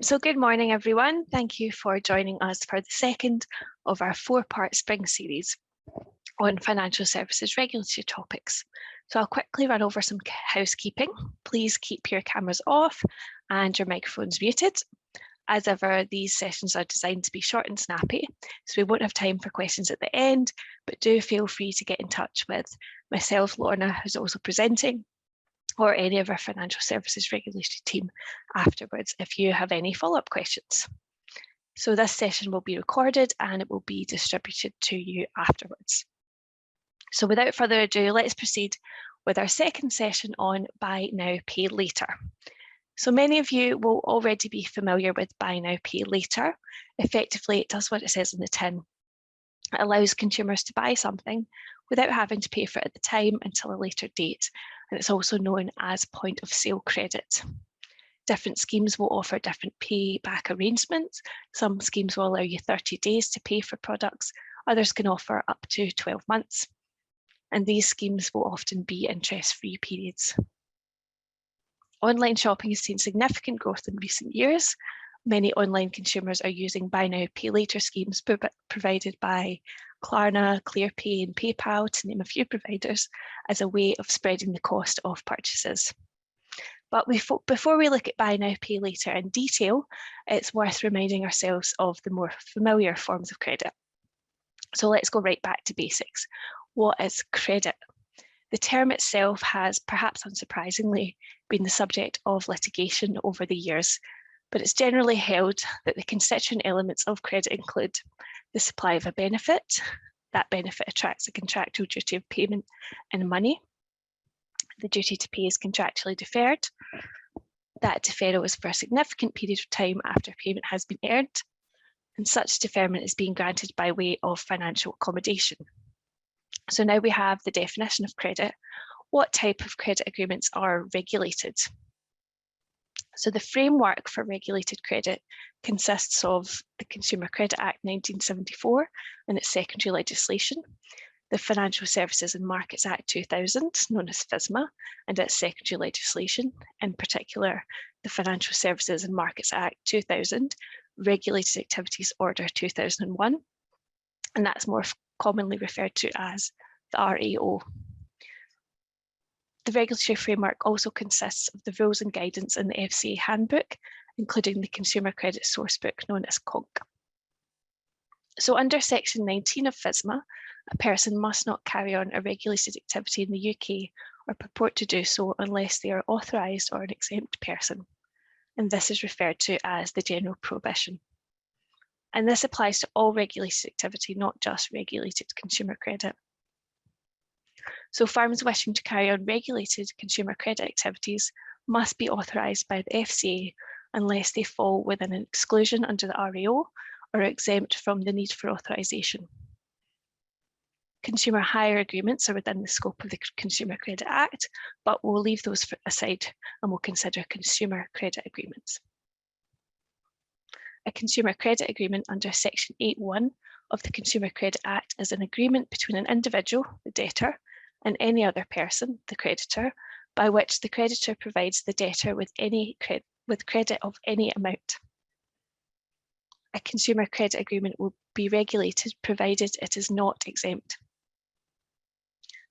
So good morning, everyone. Thank you for joining us for the second of our four-part spring series on financial services regulatory topics. So I'll quickly run over some housekeeping. Please keep your cameras off and your microphones muted. As ever, these sessions are designed to be short and snappy, so we won't have time for questions at the end, but do feel free to get in touch with myself, Lorna, who's also presenting, or any of our financial services regulatory team afterwards if you have any follow-up questions. So this session will be recorded and it will be distributed to you afterwards. So without further ado, let's proceed with our second session on Buy Now, Pay Later. So many of you will already be familiar with Buy Now, Pay Later. Effectively, it does what it says in the tin. It allows consumers to buy something without having to pay for it at the time until a later date, and it's also known as point of sale credit. Different schemes will offer different payback arrangements. Some schemes will allow you 30 days to pay for products, others can offer up to 12 months. And these schemes will often be interest-free periods. Online shopping has seen significant growth in recent years. Many online consumers are using Buy Now, Pay Later schemes provided by Klarna, ClearPay and PayPal, to name a few providers, as a way of spreading the cost of purchases. But before we look at Buy Now, Pay Later in detail, it's worth reminding ourselves of the more familiar forms of credit. So let's go right back to basics. What is credit? The term itself has, perhaps unsurprisingly, been the subject of litigation over the years, but it's generally held that the constituent elements of credit include the supply of a benefit. That benefit attracts a contractual duty of payment in money. The duty to pay is contractually deferred. That deferral is for a significant period of time after payment has been earned, and such deferment is being granted by way of financial accommodation. So now we have the definition of credit. What type of credit agreements are regulated? So the framework for regulated credit consists of the Consumer Credit Act 1974 and its secondary legislation, the Financial Services and Markets Act 2000, known as FSMA, and its secondary legislation, in particular the Financial Services and Markets Act 2000, Regulated Activities Order 2001, and that's more commonly referred to as the RAO. The regulatory framework also consists of the rules and guidance in the FCA handbook, including the Consumer Credit Sourcebook, known as CONC. So under Section 19 of FSMA, a person must not carry on a regulated activity in the UK or purport to do so unless they are authorised or an exempt person. And this is referred to as the general prohibition. And this applies to all regulated activity, not just regulated consumer credit. So firms wishing to carry on regulated consumer credit activities must be authorised by the FCA unless they fall within an exclusion under the RAO or are exempt from the need for authorisation. Consumer hire agreements are within the scope of the Consumer Credit Act, but we'll leave those aside and we'll consider consumer credit agreements. A consumer credit agreement under Section 8.1 of the Consumer Credit Act is an agreement between an individual, the debtor, and any other person, the creditor, by which the creditor provides the debtor with credit of any amount. A consumer credit agreement will be regulated provided it is not exempt.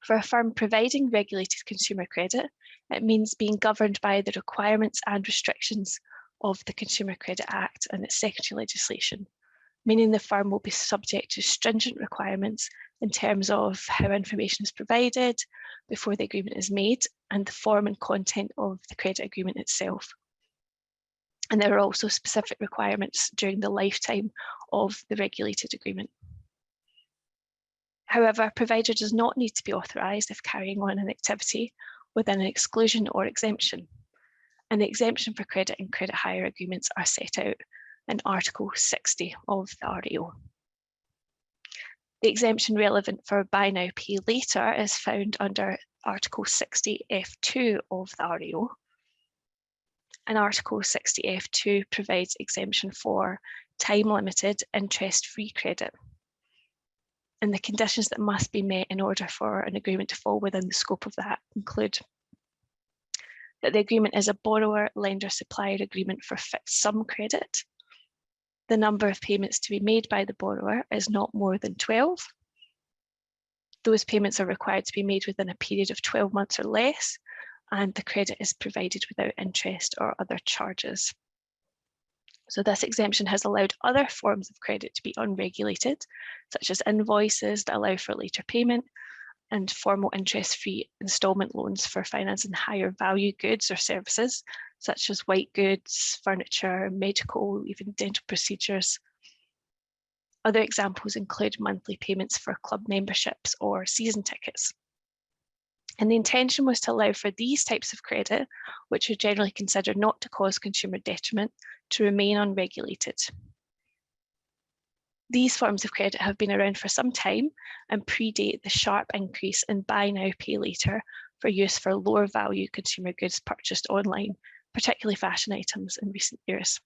For a firm providing regulated consumer credit, it means being governed by the requirements and restrictions of the Consumer Credit Act and its secondary legislation, meaning the firm will be subject to stringent requirements in terms of how information is provided before the agreement is made and the form and content of the credit agreement itself. And there are also specific requirements during the lifetime of the regulated agreement. However, a provider does not need to be authorised if carrying on an activity within an exclusion or exemption. And the exemption for credit and credit hire agreements are set out in Article 60 of the RAO. The exemption relevant for Buy Now, Pay Later is found under Article 60 F2 of the RAO. And Article 60 F2 provides exemption for time-limited interest-free credit. And the conditions that must be met in order for an agreement to fall within the scope of that include that the agreement is a borrower-lender-supplier agreement for fixed sum credit. The number of payments to be made by the borrower is not more than 12. Those payments are required to be made within a period of 12 months or less, and the credit is provided without interest or other charges. So this exemption has allowed other forms of credit to be unregulated, such as invoices that allow for later payment, and formal interest-free instalment loans for financing higher value goods or services, such as white goods, furniture, medical, even dental procedures. Other examples include monthly payments for club memberships or season tickets. And the intention was to allow for these types of credit, which are generally considered not to cause consumer detriment, to remain unregulated. These forms of credit have been around for some time and predate the sharp increase in buy now, pay later for use for lower value consumer goods purchased online, particularly fashion items in recent years.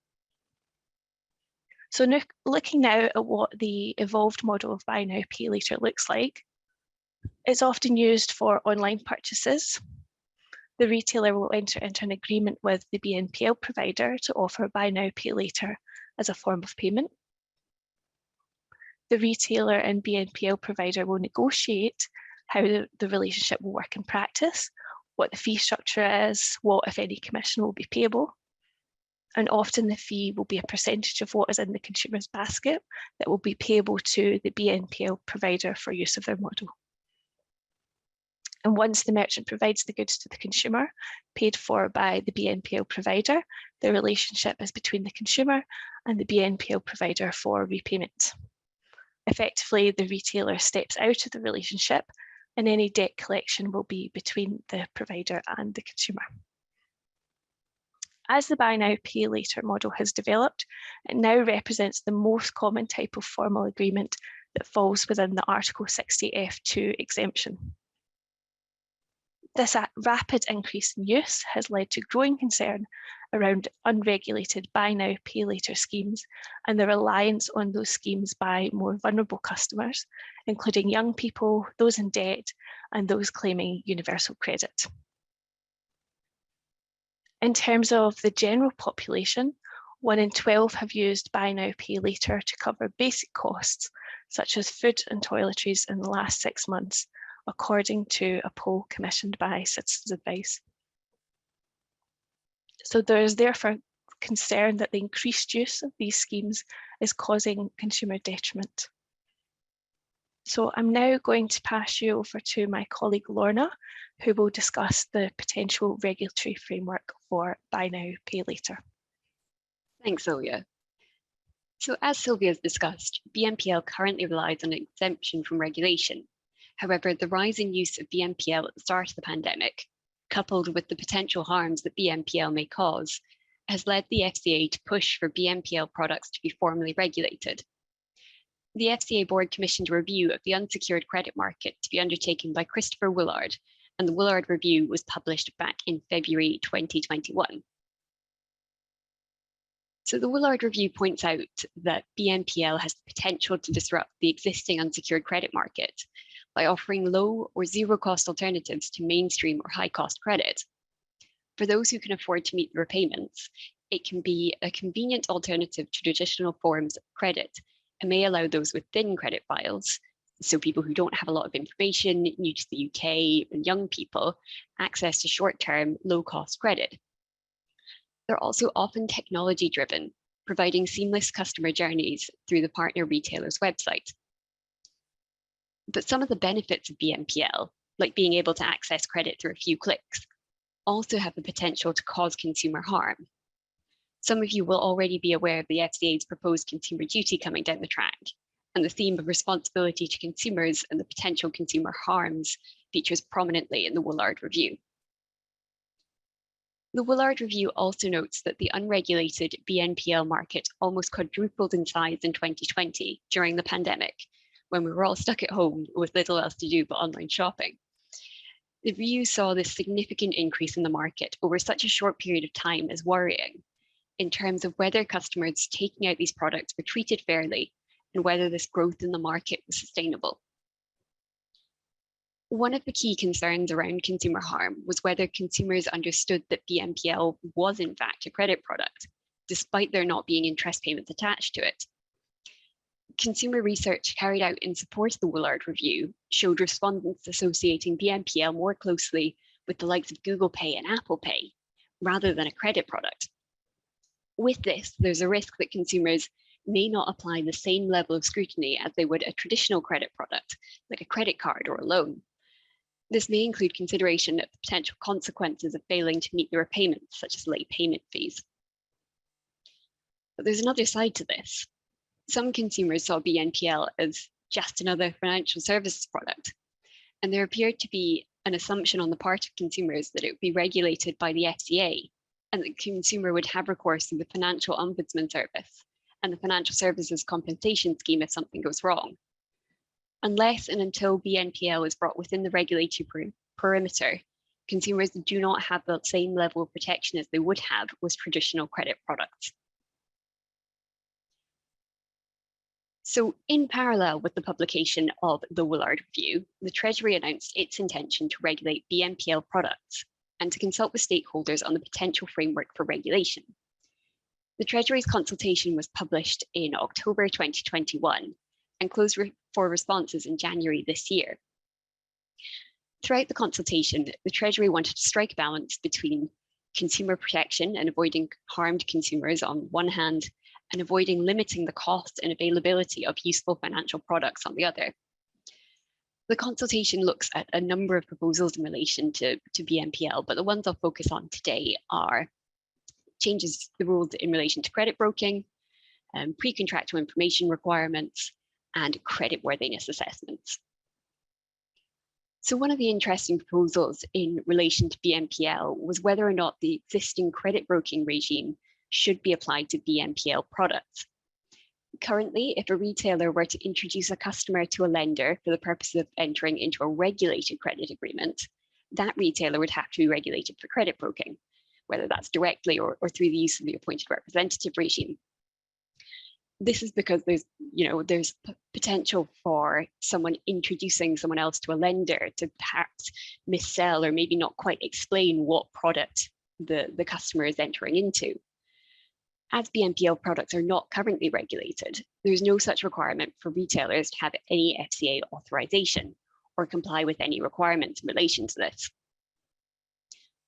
So now, looking now at what the evolved model of buy now, pay later looks like, it's often used for online purchases. The retailer will enter into an agreement with the BNPL provider to offer buy now, pay later as a form of payment. The retailer and BNPL provider will negotiate how the relationship will work in practice, what the fee structure is, what, if any, commission will be payable. And often the fee will be a percentage of what is in the consumer's basket that will be payable to the BNPL provider for use of their model. And once the merchant provides the goods to the consumer, paid for by the BNPL provider, the relationship is between the consumer and the BNPL provider for repayment. Effectively, the retailer steps out of the relationship and any debt collection will be between the provider and the consumer. As the buy now, pay later model has developed, it now represents the most common type of formal agreement that falls within the Article 60F2 exemption. This rapid increase in use has led to growing concern around unregulated buy now, pay later schemes and the reliance on those schemes by more vulnerable customers, including young people, those in debt, and those claiming universal credit. In terms of the general population, 1 in 12 have used buy now, pay later to cover basic costs, such as food and toiletries in the last 6 months, according to a poll commissioned by Citizens Advice. So there is therefore concern that the increased use of these schemes is causing consumer detriment. So I'm now going to pass you over to my colleague Lorna, who will discuss the potential regulatory framework for buy now, pay later. Thanks, Sylvia. So as Sylvia has discussed, BNPL currently relies on an exemption from regulation. However, the rise in use of BNPL at the start of the pandemic, coupled with the potential harms that BNPL may cause, has led the FCA to push for BNPL products to be formally regulated. The FCA board commissioned a review of the unsecured credit market to be undertaken by Christopher Willard, and the Willard review was published back in February 2021. So the Willard review points out that BNPL has the potential to disrupt the existing unsecured credit market by offering low or zero cost alternatives to mainstream or high cost credit. For those who can afford to meet the repayments, it can be a convenient alternative to traditional forms of credit and may allow those with thin credit files, so people who don't have a lot of information, new to the UK, and young people, access to short-term, low-cost credit. They're also often technology-driven, providing seamless customer journeys through the partner retailer's website. But some of the benefits of BNPL, like being able to access credit through a few clicks, also have the potential to cause consumer harm. Some of you will already be aware of the FCA's proposed consumer duty coming down the track, and the theme of responsibility to consumers and the potential consumer harms features prominently in the Willard review. The Willard review also notes that the unregulated BNPL market almost quadrupled in size in 2020 during the pandemic, when we were all stuck at home with little else to do but online shopping. The review saw this significant increase in the market over such a short period of time as worrying, in terms of whether customers taking out these products were treated fairly and whether this growth in the market was sustainable. One of the key concerns around consumer harm was whether consumers understood that BNPL was in fact a credit product, despite there not being interest payments attached to it. Consumer research carried out in support of the Woolard Review showed respondents associating BNPL more closely with the likes of Google Pay and Apple Pay, rather than a credit product. With this, there's a risk that consumers may not apply the same level of scrutiny as they would a traditional credit product, like a credit card or a loan. This may include consideration of the potential consequences of failing to meet the repayments, such as late payment fees. But there's another side to this. Some consumers saw BNPL as just another financial services product, and there appeared to be an assumption on the part of consumers that it would be regulated by the FCA, and that the consumer would have recourse to the Financial Ombudsman Service and the Financial Services Compensation Scheme if something goes wrong. Unless and until BNPL is brought within the regulatory perimeter, consumers do not have the same level of protection as they would have with traditional credit products. So in parallel with the publication of the Woolard Review, the Treasury announced its intention to regulate BNPL products and to consult with stakeholders on the potential framework for regulation. The Treasury's consultation was published in October 2021 and closed for responses in January this year. Throughout the consultation, the Treasury wanted to strike a balance between consumer protection and avoiding harmed consumers on one hand, and avoiding limiting the cost and availability of useful financial products on the other. The consultation looks at a number of proposals in relation to BNPL, but the ones I'll focus on today are changes to the rules in relation to credit broking, pre-contractual information requirements, and creditworthiness assessments. So one of the interesting proposals in relation to BNPL was whether or not the existing credit broking regime should be applied to BNPL products. Currently, if a retailer were to introduce a customer to a lender for the purpose of entering into a regulated credit agreement, that retailer would have to be regulated for credit broking, whether that's directly or through the use of the appointed representative regime. This is because there's potential for someone introducing someone else to a lender to perhaps missell or maybe not quite explain what product the customer is entering into. As BNPL products are not currently regulated, there's no such requirement for retailers to have any FCA authorization or comply with any requirements in relation to this.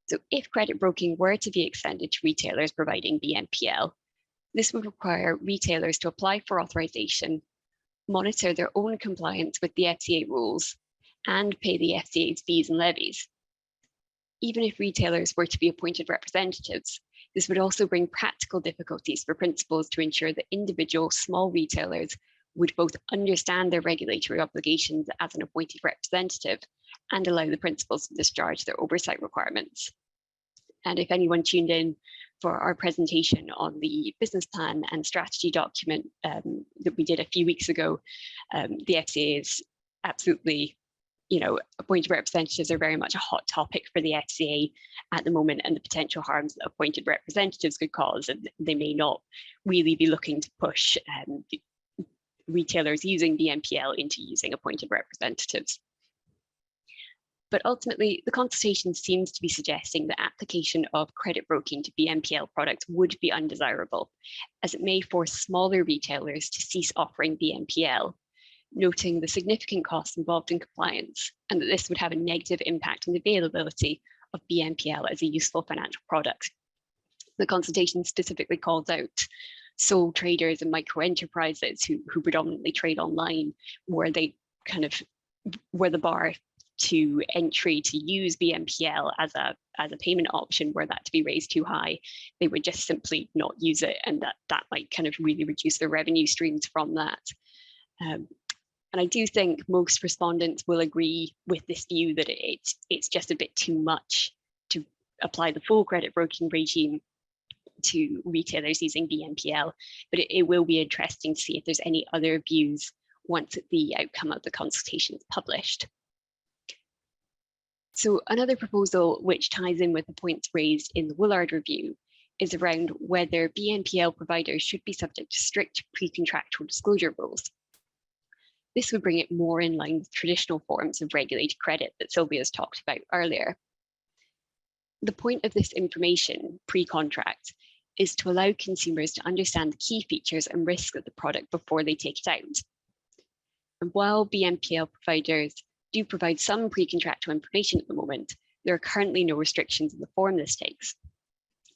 So if credit broking were to be extended to retailers providing BNPL, this would require retailers to apply for authorization, monitor their own compliance with the FCA rules, and pay the FCA's fees and levies. Even if retailers were to be appointed representatives, this would also bring practical difficulties for principals to ensure that individual small retailers would both understand their regulatory obligations as an appointed representative and allow the principals to discharge their oversight requirements. And if anyone tuned in for our presentation on the business plan and strategy document that we did a few weeks ago, the FCA is absolutely, appointed representatives are very much a hot topic for the FCA at the moment, and the potential harms that appointed representatives could cause, and they may not really be looking to push retailers using BNPL into using appointed representatives. But ultimately, the consultation seems to be suggesting that application of credit broking to BNPL products would be undesirable, as it may force smaller retailers to cease offering BNPL, noting the significant costs involved in compliance, and that this would have a negative impact on the availability of BNPL as a useful financial product. The consultation specifically calls out sole traders and micro enterprises who predominantly trade online, where the bar to entry to use BNPL as a payment option, were that to be raised too high, they would just simply not use it, and that might kind of really reduce their revenue streams from that. And I do think most respondents will agree with this view that it's just a bit too much to apply the full credit broking regime to retailers using BNPL, but it will be interesting to see if there's any other views once the outcome of the consultation is published. So another proposal which ties in with the points raised in the Woolard Review is around whether BNPL providers should be subject to strict pre-contractual disclosure rules. This would bring it more in line with traditional forms of regulated credit that Sylvia's talked about earlier. The point of this information pre-contract is to allow consumers to understand the key features and risks of the product before they take it out. And while BNPL providers do provide some pre-contractual information at the moment, there are currently no restrictions in the form this takes.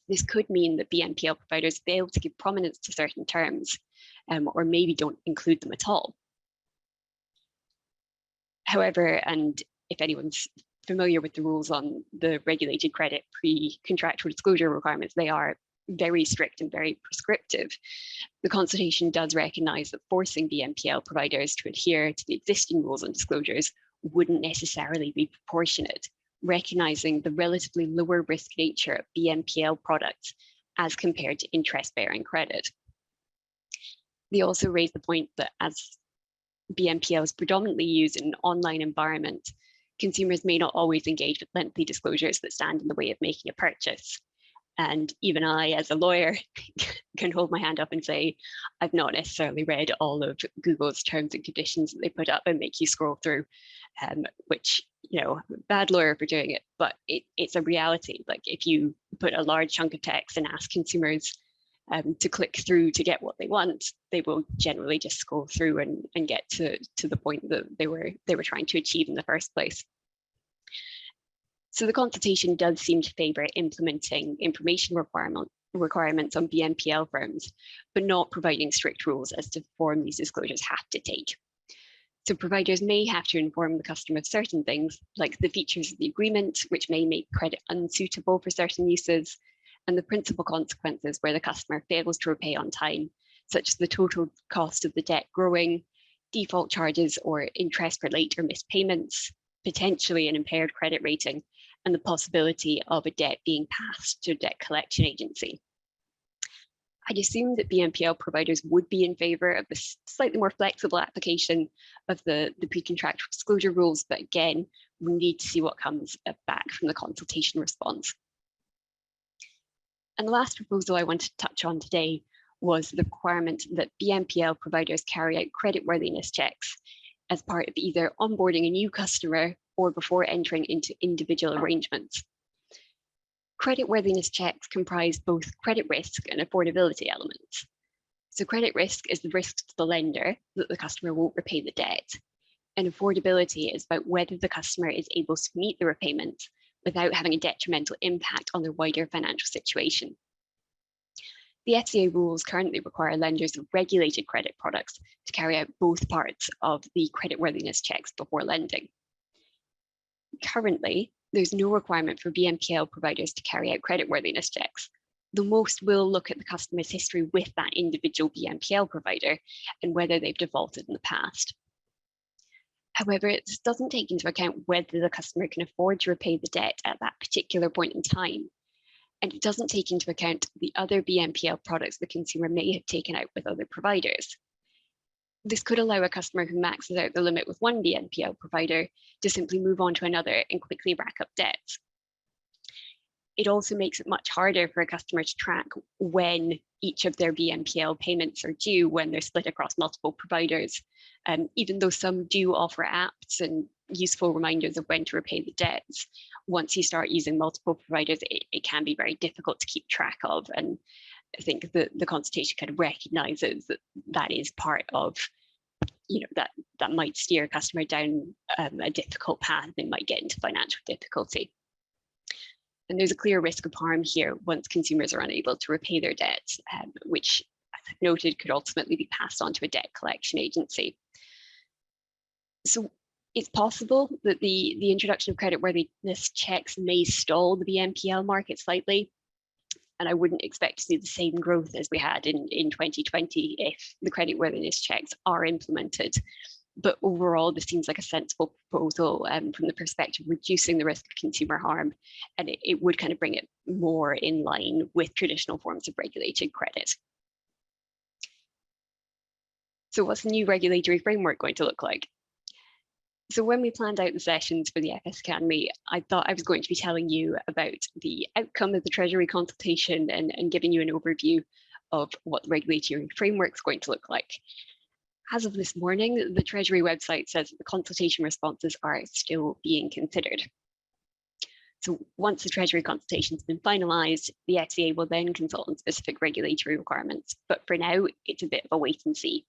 This could mean that BNPL providers fail to give prominence to certain terms, or maybe don't include them at all. However, and if anyone's familiar with the rules on the regulated credit pre-contractual disclosure requirements, they are very strict and very prescriptive. The consultation does recognise that forcing BNPL providers to adhere to the existing rules on disclosures wouldn't necessarily be proportionate, recognising the relatively lower risk nature of BNPL products as compared to interest-bearing credit. They also raise the point that as BNPL is predominantly used in an online environment, consumers may not always engage with lengthy disclosures that stand in the way of making a purchase. And even I, as a lawyer, can hold my hand up and say, I've not necessarily read all of Google's terms and conditions that they put up and make you scroll through, which, you know, I'm a bad lawyer for doing it, but it's a reality. Like if you put a large chunk of text and ask consumers to click through to get what they want, they will generally just scroll through and get to the point that they were trying to achieve in the first place. So the consultation does seem to favour implementing information requirements on BNPL firms, but not providing strict rules as to the form these disclosures have to take. So providers may have to inform the customer of certain things, like the features of the agreement, which may make credit unsuitable for certain uses, and the principal consequences where the customer fails to repay on time, such as the total cost of the debt growing, default charges or interest for late or missed payments, potentially an impaired credit rating, and the possibility of a debt being passed to a debt collection agency. I'd assume that BNPL providers would be in favour of the slightly more flexible application of the pre-contractual disclosure rules, but again, we need to see what comes back from the consultation response. And the last proposal I wanted to touch on today was the requirement that BNPL providers carry out creditworthiness checks as part of either onboarding a new customer or before entering into individual arrangements. Creditworthiness checks comprise both credit risk and affordability elements. So credit risk is the risk to the lender that the customer won't repay the debt, and affordability is about whether the customer is able to meet the repayment without having a detrimental impact on their wider financial situation. The FCA rules currently require lenders of regulated credit products to carry out both parts of the creditworthiness checks before lending. Currently, there's no requirement for BNPL providers to carry out creditworthiness checks. The most will look at the customer's history with that individual BNPL provider and whether they've defaulted in the past. However, it doesn't take into account whether the customer can afford to repay the debt at that particular point in time. And it doesn't take into account the other BNPL products the consumer may have taken out with other providers. This could allow a customer who maxes out the limit with one BNPL provider to simply move on to another and quickly rack up debts. It also makes it much harder for a customer to track when each of their BNPL payments are due when they're split across multiple providers. Even though some do offer apps and useful reminders of when to repay the debts, once you start using multiple providers, it can be very difficult to keep track of. And I think the consultation kind of recognises that that is part of, you know, that might steer a customer down a difficult path. They might get into financial difficulty. And there's a clear risk of harm here once consumers are unable to repay their debts, which, as I've noted, could ultimately be passed on to a debt collection agency. So it's possible that the introduction of creditworthiness checks may stall the BNPL market slightly. And I wouldn't expect to see the same growth as we had in 2020 if the creditworthiness checks are implemented. But overall, this seems like a sensible proposal from the perspective of reducing the risk of consumer harm. And it would kind of bring it more in line with traditional forms of regulated credit. So what's the new regulatory framework going to look like? So when we planned out the sessions for the FS Academy, I thought I was going to be telling you about the outcome of the Treasury consultation and giving you an overview of what the regulatory framework is going to look like. As of this morning, the Treasury website says that the consultation responses are still being considered. So once the Treasury consultation has been finalised, the FCA will then consult on specific regulatory requirements. But for now, it's a bit of a wait and see.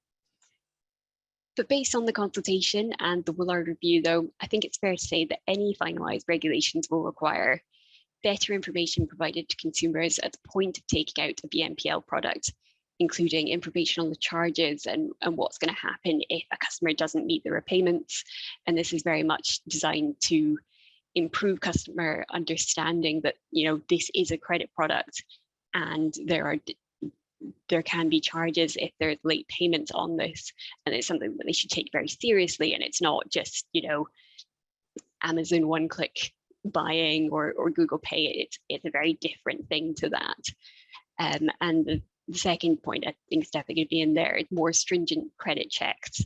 But based on the consultation and the Woolard review, though, I think it's fair to say that any finalised regulations will require better information provided to consumers at the point of taking out a BNPL product, including information on the charges and what's going to happen if a customer doesn't meet the repayments. And this is very much designed to improve customer understanding that, this is a credit product and there can be charges if there's late payments on this, and it's something that they should take very seriously. And it's not just, Amazon one-click buying or Google Pay. It's a very different thing to that. And the second point I think is definitely going to be in there is more stringent credit checks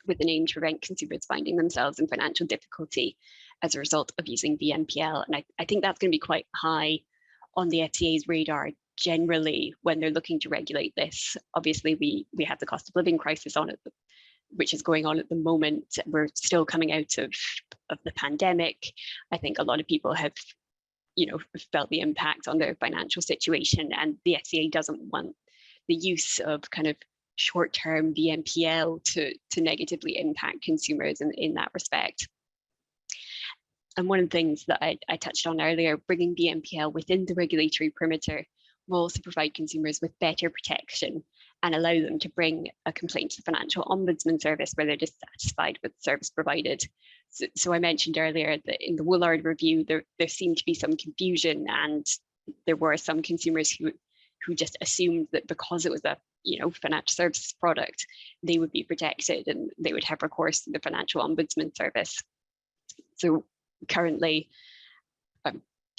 with an aim to prevent consumers finding themselves in financial difficulty as a result of using BNPL. And I think that's going to be quite high on the FCA's radar generally when they're looking to regulate this. Obviously, we have the cost of living crisis on it, which is going on at the moment. We're still coming out of the pandemic. I think a lot of people have, felt the impact on their financial situation, and the FCA doesn't want the use of kind of short-term BNPL to negatively impact consumers in that respect. And one of the things that I touched on earlier, bringing BNPL within the regulatory perimeter will also provide consumers with better protection and allow them to bring a complaint to the Financial Ombudsman Service where they're dissatisfied with the service provided. So I mentioned earlier that in the Woolard review, there seemed to be some confusion, and there were some consumers who just assumed that because it was a financial services product, they would be protected and they would have recourse to the Financial Ombudsman Service. So currently, I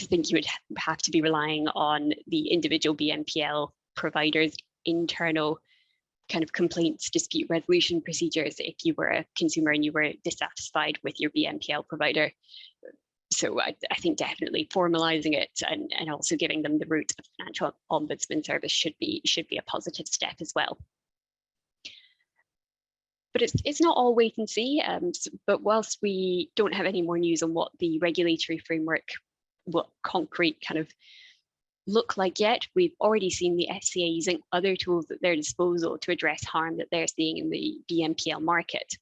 think you would have to be relying on the individual BNPL providers' internal kind of complaints, dispute resolution procedures if you were a consumer and you were dissatisfied with your BNPL provider. So I think definitely formalizing it and also giving them the route of Financial Ombudsman Service should be a positive step as well. But it's not all wait and see. But whilst we don't have any more news on what the regulatory framework, what concrete kind of look like yet, we've already seen the FCA using other tools at their disposal to address harm that they're seeing in the BNPL market.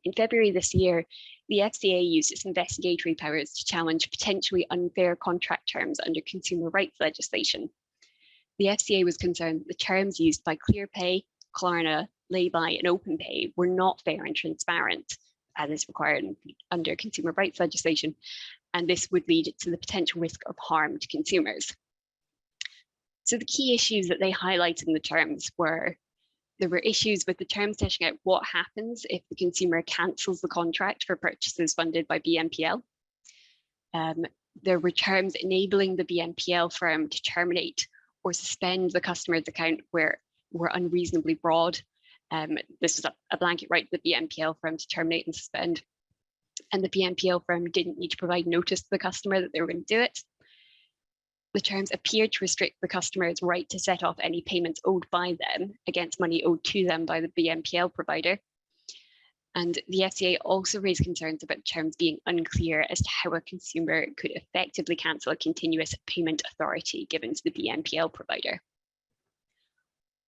In February this year, the FCA used its investigatory powers to challenge potentially unfair contract terms under consumer rights legislation. The FCA was concerned that the terms used by ClearPay, Klarna, Lay-By and OpenPay were not fair and transparent, as is required under consumer rights legislation, and this would lead to the potential risk of harm to consumers. So the key issues that they highlighted in the terms were, there were issues with the terms setting out what happens if the consumer cancels the contract for purchases funded by BNPL. There were terms enabling the BNPL firm to terminate or suspend the customer's account where were unreasonably broad. This was a blanket right to the BNPL firm to terminate and suspend. And the BNPL firm didn't need to provide notice to the customer that they were going to do it. The terms appeared to restrict the customer's right to set off any payments owed by them against money owed to them by the BNPL provider. And the FCA also raised concerns about terms being unclear as to how a consumer could effectively cancel a continuous payment authority given to the BNPL provider.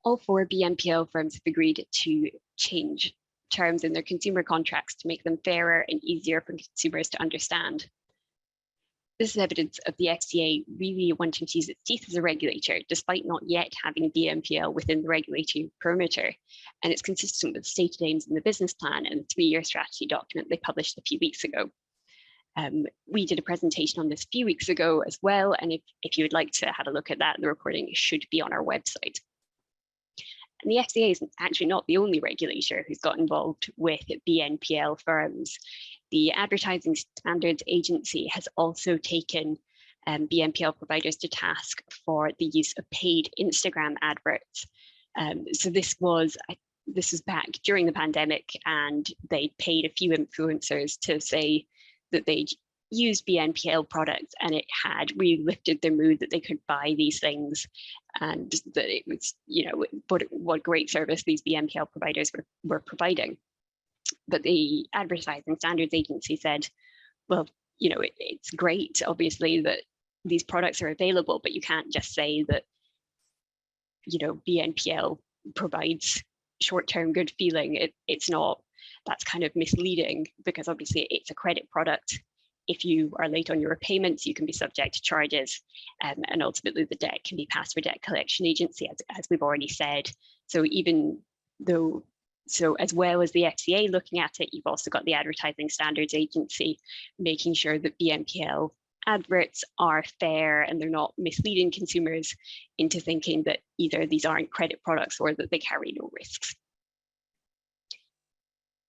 All four BNPL firms have agreed to change terms in their consumer contracts to make them fairer and easier for consumers to understand. This is evidence of the FCA really wanting to use its teeth as a regulator, despite not yet having BNPL within the regulatory perimeter. And it's consistent with the stated aims in the business plan and the 3-year strategy document they published a few weeks ago. We did a presentation on this a few weeks ago as well. And if you would like to have a look at that, the recording should be on our website. And the FCA is actually not the only regulator who's got involved with BNPL firms. The Advertising Standards Agency has also taken BNPL providers to task for the use of paid Instagram adverts. So this was back during the pandemic, and they paid a few influencers to say that they'd used BNPL products and it had really lifted their mood that they could buy these things and that it was, what great service these BNPL providers were providing. But the Advertising Standards Agency said, well, it's great, obviously, that these products are available, but you can't just say that, BNPL provides short-term good feeling. It's not. That's kind of misleading, because obviously it's a credit product. If you are late on your repayments, you can be subject to charges, and ultimately the debt can be passed for debt collection agency, as we've already said. So as well as the FCA looking at it, you've also got the Advertising Standards Agency making sure that BNPL adverts are fair and they're not misleading consumers into thinking that either these aren't credit products or that they carry no risks.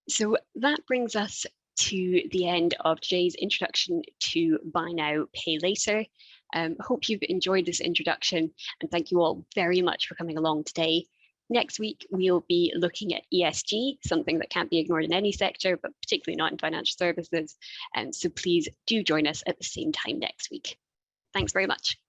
So that brings us to the end of today's introduction to Buy Now, Pay Later. Hope you've enjoyed this introduction, and thank you all very much for coming along today. Next week, we'll be looking at ESG, something that can't be ignored in any sector, but particularly not in financial services. So please do join us at the same time next week. Thanks very much.